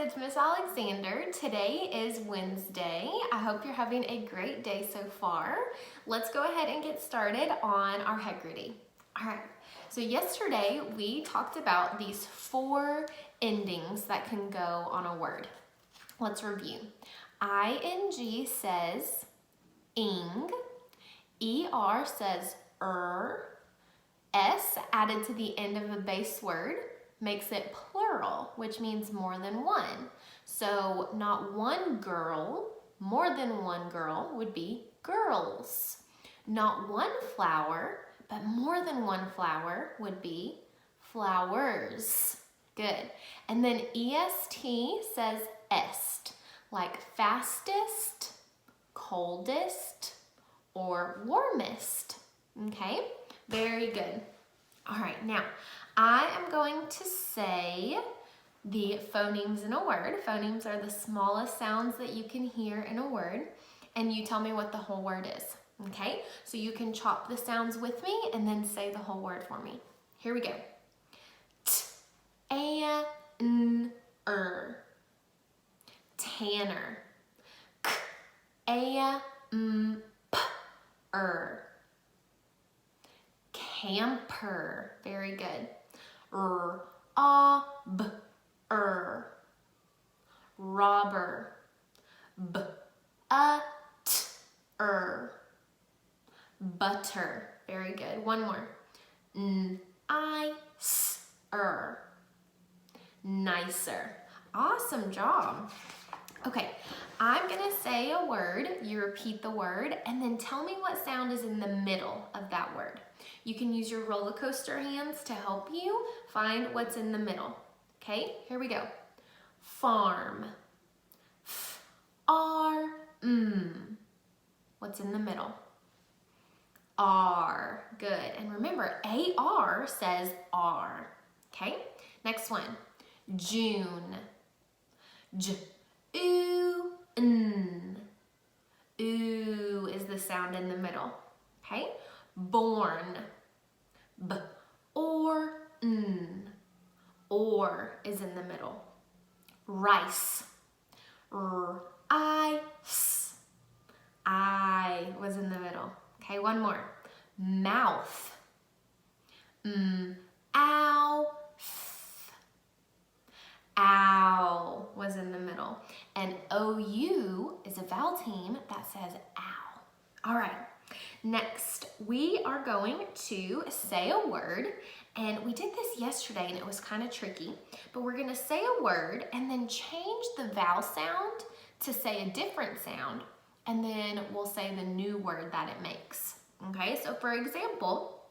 it's Miss Alexander. Today is Wednesday. I hope you're having a great day so far. Let's go ahead and get started on our Heggerty. All right, so yesterday we talked about these 4 endings that can go on a word. Let's review. ing says ing, er says s added to the end of a base word makes it plural, which means more than one. So not one girl, more than one girl would be girls. Not one flower, but more than one flower would be flowers. Good. And then est says est, like fastest, coldest, or warmest. Okay, very good. All right, now I am going to say the phonemes in a word. Phonemes are the smallest sounds that you can hear in a word, and you tell me what the whole word is. Okay, so you can chop the sounds with me and then say the whole word for me. Here we go. T, a, n, tanner. K, a, m, p, camper. Very good. Robber. Butter. Very good. One more. Nicer. Awesome job. Okay, I'm gonna say a word, you repeat the word, and then tell me what sound is in the middle of that word. You can use your roller coaster hands to help you find what's in the middle. Okay, here we go. Farm. What's in the middle? R. Good. And remember, AR says R. Okay, next one. June. Ooh, Ooh is the sound in the middle. Okay, born. Or is in the middle. Rice. I was in the middle. Okay, one more. Mouth. Ow was in the middle. And OU is a vowel team that says ow. All right, next we are going to say a word, and we did this yesterday and it was kind of tricky, but we're gonna say a word and then change the vowel sound to say a different sound, and then we'll say the new word that it makes. Okay, so for example,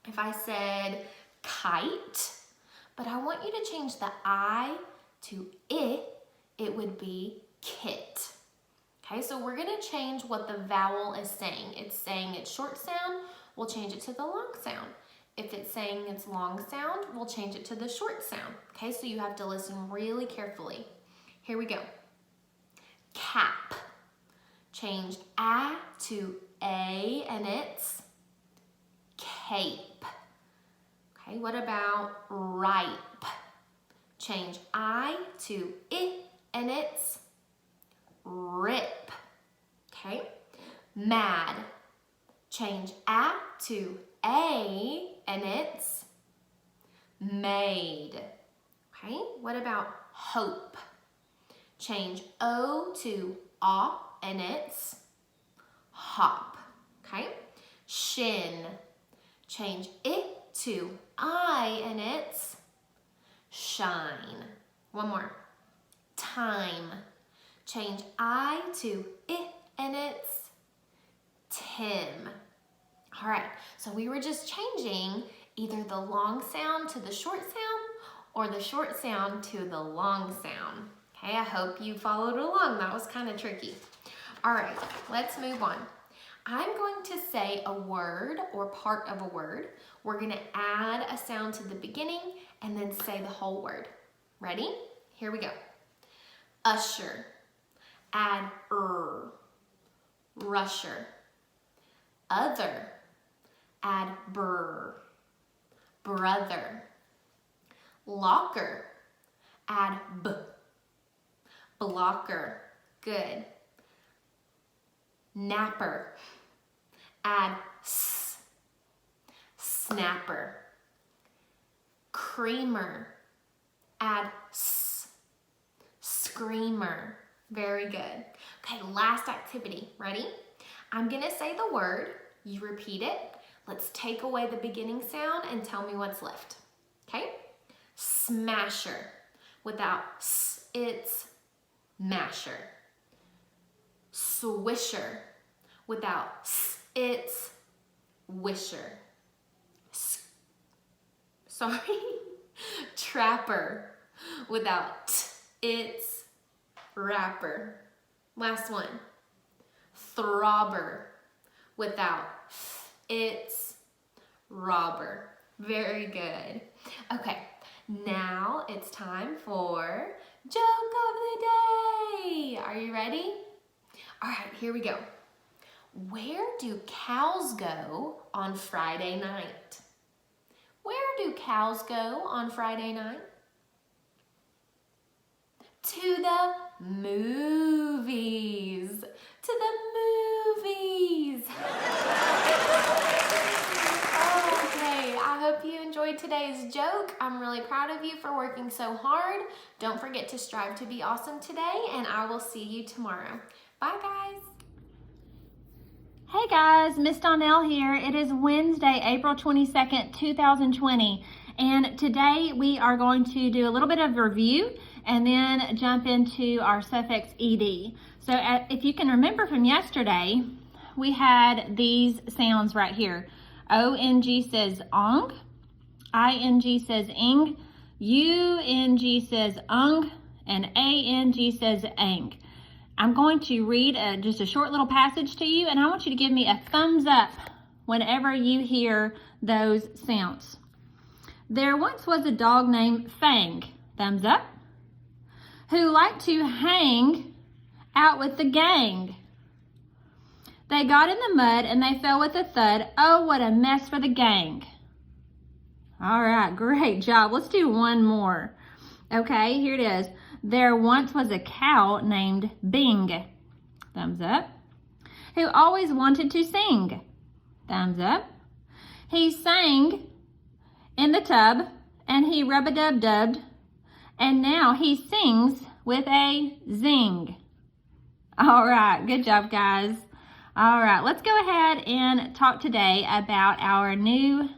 if I said kite, but I want you to change the I to it would be kit. Okay, so we're gonna change what the vowel is saying. It's saying its short sound, we'll change it to the long sound. If it's saying its long sound, we'll change it to the short sound. Okay, so you have to listen really carefully. Here we go. Cap. Changed A to A, and it's cape. Okay, what about ripe? Change I to I, and it's rip. Okay, mad. Change A to A, and it's made. Okay, what about hope? Change O to A, and it's hop. Okay, shin. Change it to I, and it's shine. One more. Time. Change I to it, and it's Tim. All right, so we were just changing either the long sound to the short sound or the short sound to the long sound. Okay, I hope you followed along. That was kind of tricky. All right, let's move on. I'm going to say a word or part of a word. We're gonna add a sound to the beginning and then say the whole word. Ready? Here we go. Usher. Add rusher. Other. Add brother. Locker. Add Blocker. Good. Napper. Add s. Snapper. Creamer. Add s. Screamer. Very good. Okay, last activity. Ready? I'm gonna say the word, you repeat it. Let's take away the beginning sound and tell me what's left. Okay? Smasher. Without s, it's masher. Swisher. Without s, it's wisher. Sorry. Trapper. Without t, it's rapper. Last one. Throbber. Without f, it's robber. Very good. Okay, now it's time for Joke of the Day. Are you ready? All right, here we go. Where do cows go on Friday night? Where do cows go on Friday night? To the movies. To the movies. Okay, I hope you enjoyed today's joke. I'm really proud of you for working so hard. Don't forget to strive to be awesome today, and I will see you tomorrow. Bye, guys. Hey guys, Miss Donnell here. It is Wednesday, April 22nd, 2020, and today we are going to do a little bit of review and then jump into our suffix ed. So if you can remember from yesterday, we had these sounds right here. O-N-G says ong, I-N-G says ing, U-N-G says ung, and A-N-G says ang. I'm going to read just a short little passage to you, and I want you to give me a thumbs up whenever you hear those sounds. There once was a dog named Fang, thumbs up, who liked to hang out with the gang. They got in the mud and they fell with a thud. Oh, what a mess for the gang. All right, great job. Let's do one more. Okay, here it is. There once was a cow named Bing, thumbs up, who always wanted to sing, thumbs up. He sang in the tub and he rub-a-dub-dubbed, and now he sings with a zing. All right, good job, guys. All right, let's go ahead and talk today about our new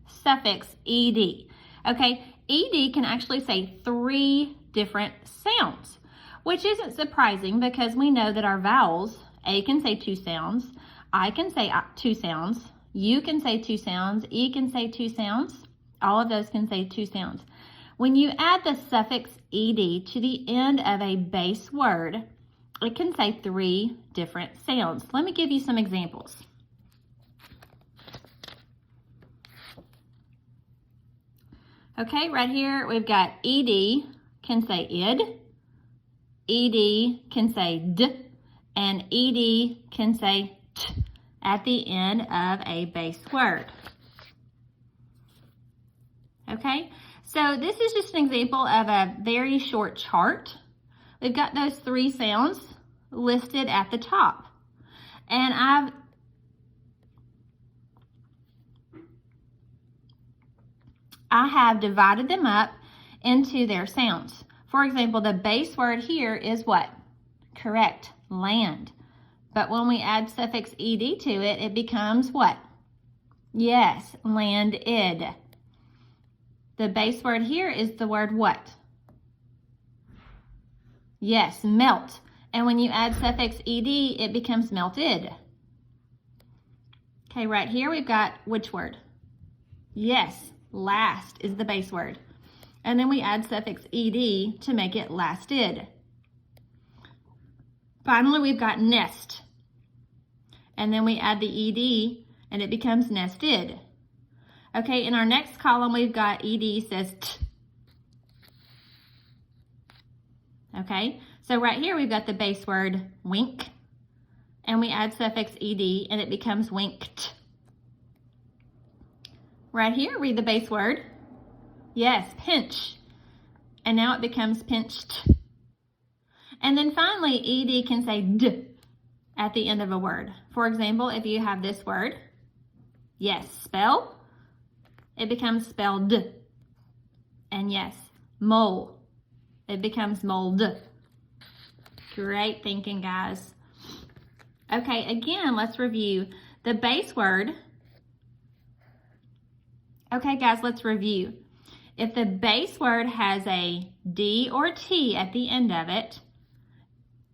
suffix ed. Okay, ed can actually say 3 different sounds, which isn't surprising because we know that our vowels, A can say 2 sounds, I can say 2 sounds, U can say 2 sounds, E can say 2 sounds, all of those can say 2 sounds. When you add the suffix ed to the end of a base word, it can say 3 different sounds. Let me give you some examples. Okay, right here we've got ed can say id, ed can say d, and ed can say t at the end of a base word. Okay, so this is just an example of a very short chart. We've got those 3 sounds listed at the top, and I have divided them up into their sounds. For example, the base word here is what? Correct, land. But when we add suffix ed to it, it becomes what? Yes, landed. The base word here is the word what? Yes, melt. And when you add suffix ed, it becomes melted. Okay, right here we've got which word? Yes, last is the base word. And then we add suffix ed to make it lasted. Finally, we've got nest. And then we add the ed and it becomes nested. Okay, in our next column, we've got ed says t. Okay, so right here we've got the base word wink, and we add suffix ed and it becomes winked. Right here, read the base word. Yes, pinch. And now it becomes pinched. And then finally, ed can say d at the end of a word. For example, if you have this word, yes, spell, it becomes spelled. And yes, mole, it becomes mold. Great thinking, guys. Okay, again, let's review the base word. Okay, guys, let's review. If the base word has a D or T at the end of it,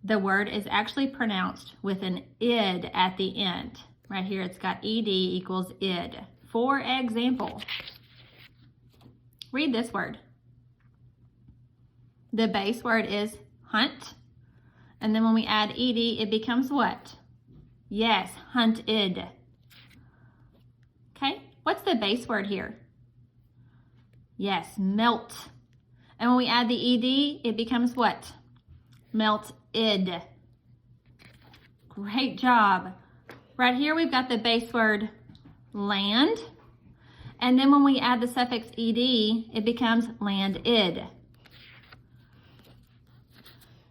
the word is actually pronounced with an id at the end. Right here, it's got ed equals id. For example, read this word. The base word is hunt. And then when we add ed, it becomes what? Yes, hunted. Okay, what's the base word here? Yes, melt. And when we add the ed, it becomes what? Melted. Great job. Right here, we've got the base word land. And then when we add the suffix ed, it becomes landed.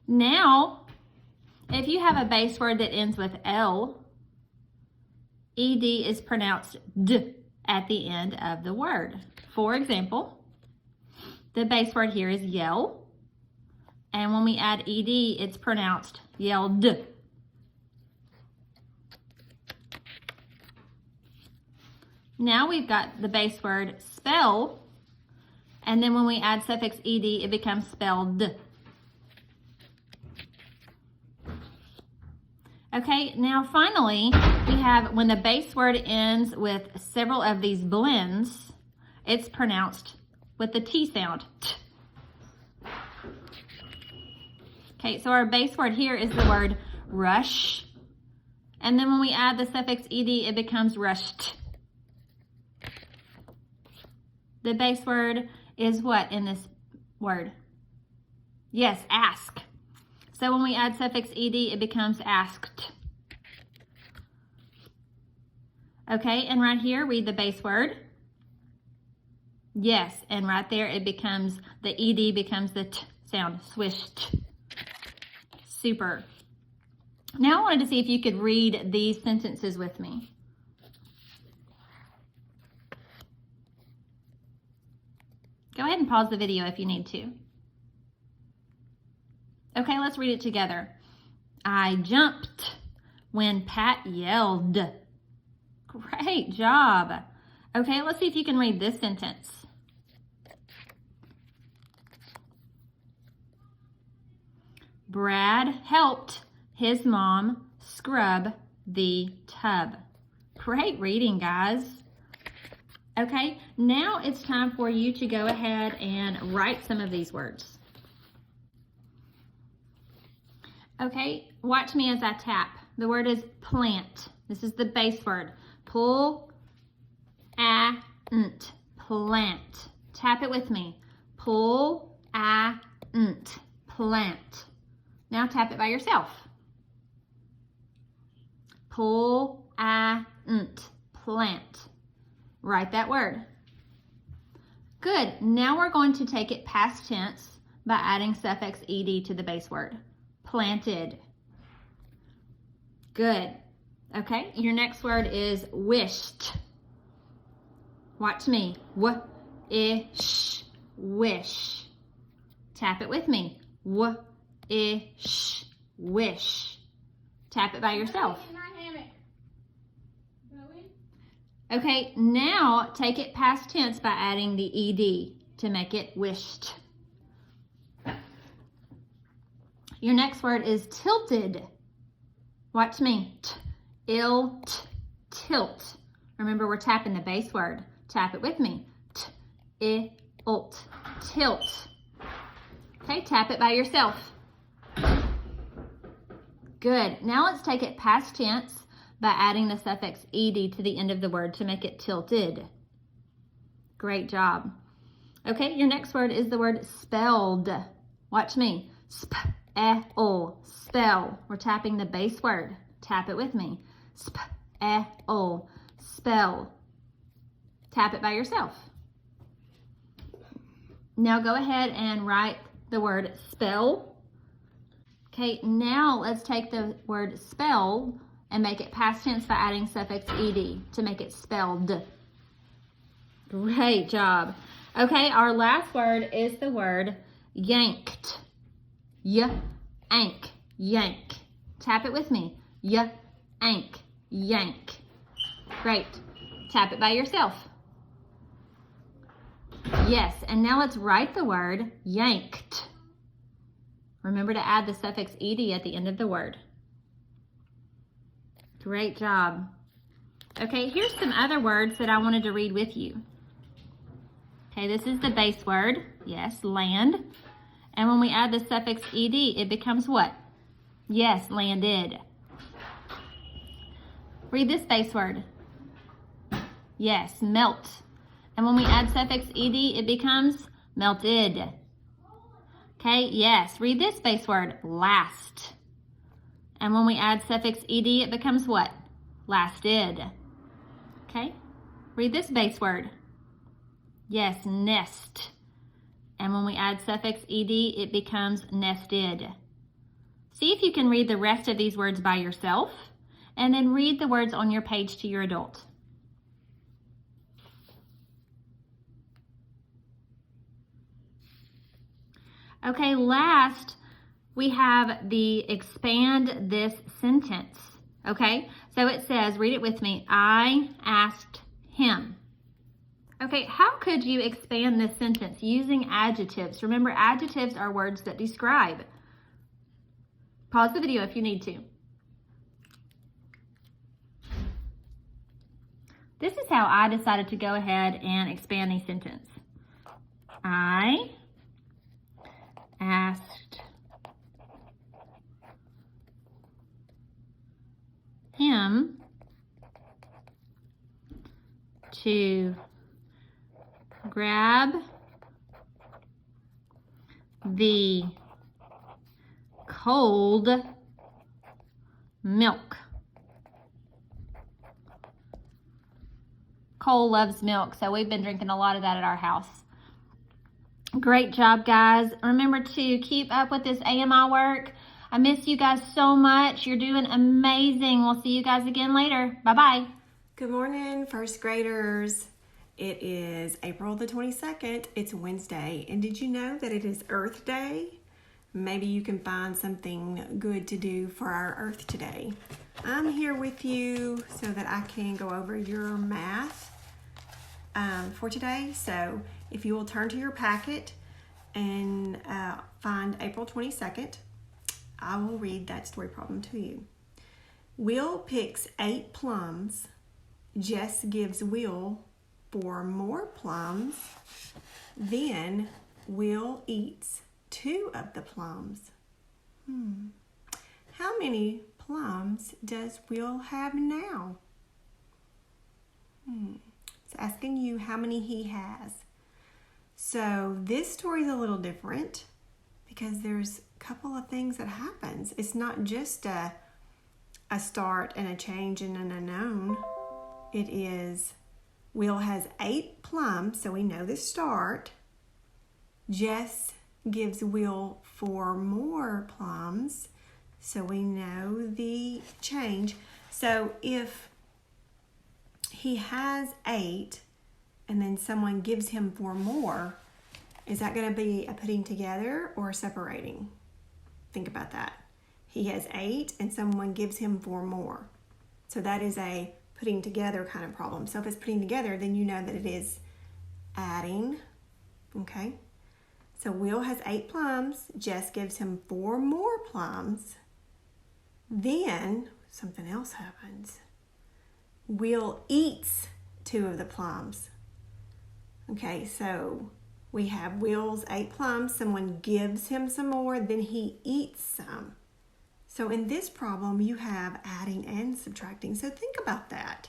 Now, if you have a base word that ends with L, ed is pronounced d at the end of the word. For example, the base word here is yell, and when we add ed, it's pronounced yelled. Now we've got the base word spell, and then when we add suffix ed, it becomes spelled. Okay, now finally, we have when the base word ends with several of these blends, it's pronounced with the T sound. T. Okay, so our base word here is the word rush. And then when we add the suffix ed, it becomes rushed. The base word is what in this word? Yes, ask. So when we add suffix ed, it becomes asked. Okay, and right here, read the base word. Yes, and right there, it becomes, the ed becomes the t sound, swished. Super. Now I wanted to see if you could read these sentences with me. Go ahead and pause the video if you need to. Okay, let's read it together. I jumped when Pat yelled. Great job. Okay, let's see if you can read this sentence. Brad helped his mom scrub the tub. Great reading, guys. Okay, now it's time for you to go ahead and write some of these words. Okay, watch me as I tap. The word is plant. This is the base word. Pull, ant, plant. Tap it with me. Pull, ant, plant. Now tap it by yourself. Pull, ant, plant. Write that word. Good. Now we're going to take it past tense by adding suffix ed to the base word. Planted. Good. Okay, your next word is wished. Watch me. W-ish, wish. Tap it with me. W-ish, wish. Tap it by yourself. Okay, now take it past tense by adding the ed to make it wished. Your next word is tilted. Watch me. Tilt. Remember, we're tapping the base word. Tap it with me. Tilt. Okay, tap it by yourself. Good. Now let's take it past tense by adding the suffix ed to the end of the word to make it tilted. Great job. Okay, your next word is the word spelled. Watch me. Spell. We're tapping the base word. Tap it with me. Spell. Tap it by yourself. Now go ahead and write the word spell. Okay, now let's take the word spell and make it past tense by adding suffix ed to make it spelled. Great job. Okay, our last word is the word yanked. Yank, yank. Tap it with me. Yank, yank. Great. Tap it by yourself. Yes, and now let's write the word yanked. Remember to add the suffix ed at the end of the word. Great job. Okay, here's some other words that I wanted to read with you. Okay, this is the base word. Yes, land. And when we add the suffix ed, it becomes what? Yes, landed. Read this base word. Yes, melt. And when we add suffix ed, it becomes melted. Okay, yes, read this base word, last. And when we add suffix ed, it becomes what? Lasted. Okay, read this base word. Yes, nest. And when we add suffix ed, it becomes nested. See if you can read the rest of these words by yourself, and then read the words on your page to your adult. Okay, last, we have the expand this sentence. Okay, so it says, read it with me, I asked him. Okay, how could you expand this sentence using adjectives? Remember, adjectives are words that describe. Pause the video if you need to. This is how I decided to go ahead and expand the sentence. I asked him to grab the cold milk. Cole loves milk, so we've been drinking a lot of that at our house. Great job, guys. Remember to keep up with this AMI work. I miss you guys so much. You're doing amazing. We'll see you guys again later. Bye-bye. Good morning, first graders. It is April the 22nd. It's Wednesday. And did you know that it is Earth Day? Maybe you can find something good to do for our Earth today. I'm here with you so that I can go over your math for today. So if you will turn to your packet and find April 22nd, I will read that story problem to you. Will picks 8 plums. Jess gives Will 4 more plums. Then Will eats 2 of the plums. How many plums does Will have now? It's asking you how many he has. So this story is a little different because there's a couple of things that happens. It's not just a start and a change and an unknown. It is Will has 8 plums, so we know the start. Jess gives Will 4 more plums, so we know the change. So if he has 8 and then someone gives him 4 more, is that going to be a putting together or a separating? Think about that. He has 8 and someone gives him 4 more. So that is a putting together kind of problem. So if it's putting together, then you know that it is adding. Okay? So Will has 8 plums. Jess gives him 4 more plums. Then something else happens. Will eats 2 of the plums. Okay, so we have Will's 8 plums. Someone gives him some more, then he eats some. So in this problem, you have adding and subtracting. So think about that.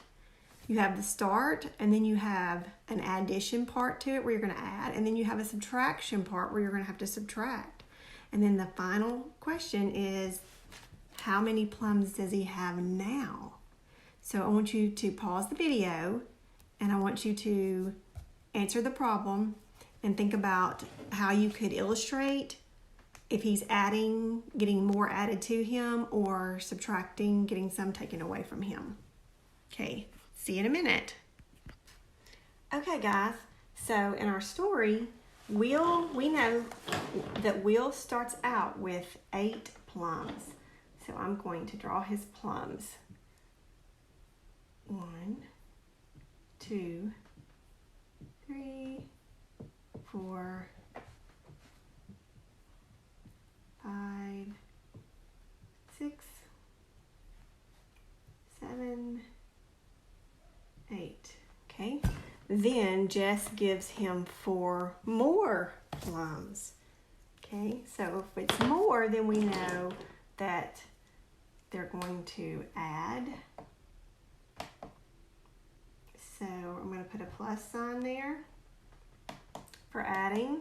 You have the start, and then you have an addition part to it where you're going to add, and then you have a subtraction part where you're going to have to subtract. And then the final question is, how many plums does he have now? So I want you to pause the video, and I want you to answer the problem and think about how you could illustrate if he's adding, getting more added to him, or subtracting, getting some taken away from him. Okay, see you in a minute. Okay, guys, so in our story, we know that Will starts out with 8 plums. So I'm going to draw his plums. 1, 2, 3, 4, 5, 6, 7, 8. Okay. Then Jess gives him 4 more plums. Okay, so if it's more, then we know that they're going to add. So I'm going to put a plus sign there for adding.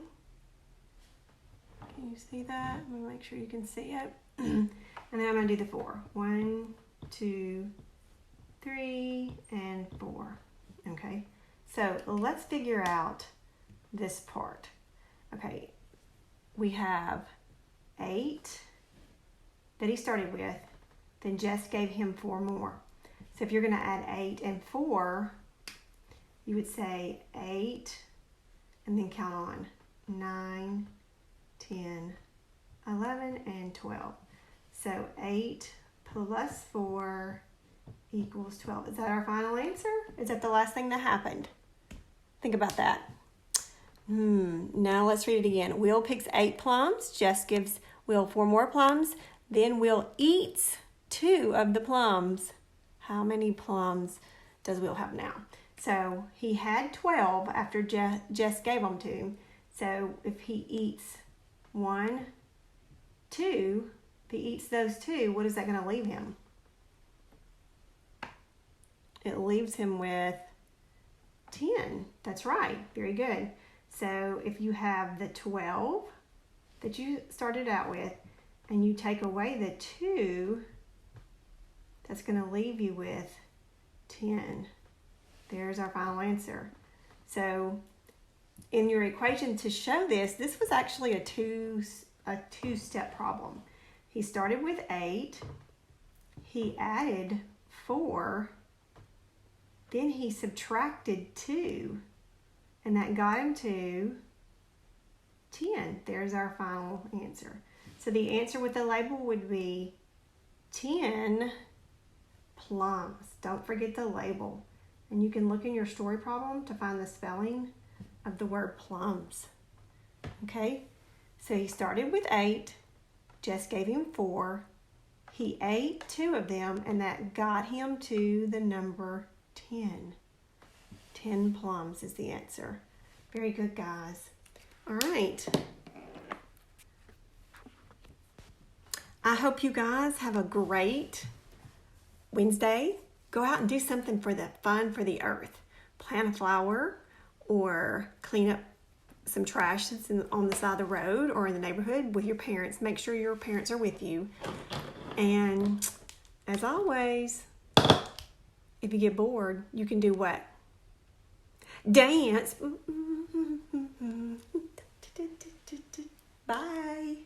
Can you see that? Let me make sure you can see it. And then I'm going to do the 4. 1, 2, 3, and 4. Okay, so let's figure out this part. Okay, we have 8 that he started with, then Jess gave him 4 more. So if you're going to add 8 and 4, you would say 8 and then count on 9, 10, 11, and 12. So 8 plus 4 equals 12. Is that our final answer? Is that the last thing that happened? Think about that. Now let's read it again. Will picks 8 plums. Jess gives Will 4 more plums. Then Will eats 2 of the plums. How many plums does Will have now? So he had 12 after Jess gave them to him. So if he eats 1, 2, if he eats those 2, what is that going to leave him? It leaves him with 10. That's right. Very good. So if you have the 12 that you started out with and you take away the 2, that's going to leave you with 10. There's our final answer. So in your equation to show this was actually a two-step problem. He started with 8. He added 4. Then he subtracted 2, and that got him to 10. There's our final answer. So the answer with the label would be 10 plums. Don't forget the label. And you can look in your story problem to find the spelling of the word plums. Okay? So he started with 8. Jess gave him 4. He ate 2 of them, and that got him to the number 10. 10 plums is the answer. Very good, guys. All right. I hope you guys have a great Wednesday. Go out and do something for the fun for the earth. Plant a flower or clean up some trash that's on the side of the road or in the neighborhood with your parents. Make sure your parents are with you. And as always, if you get bored, you can do what? Dance. Bye.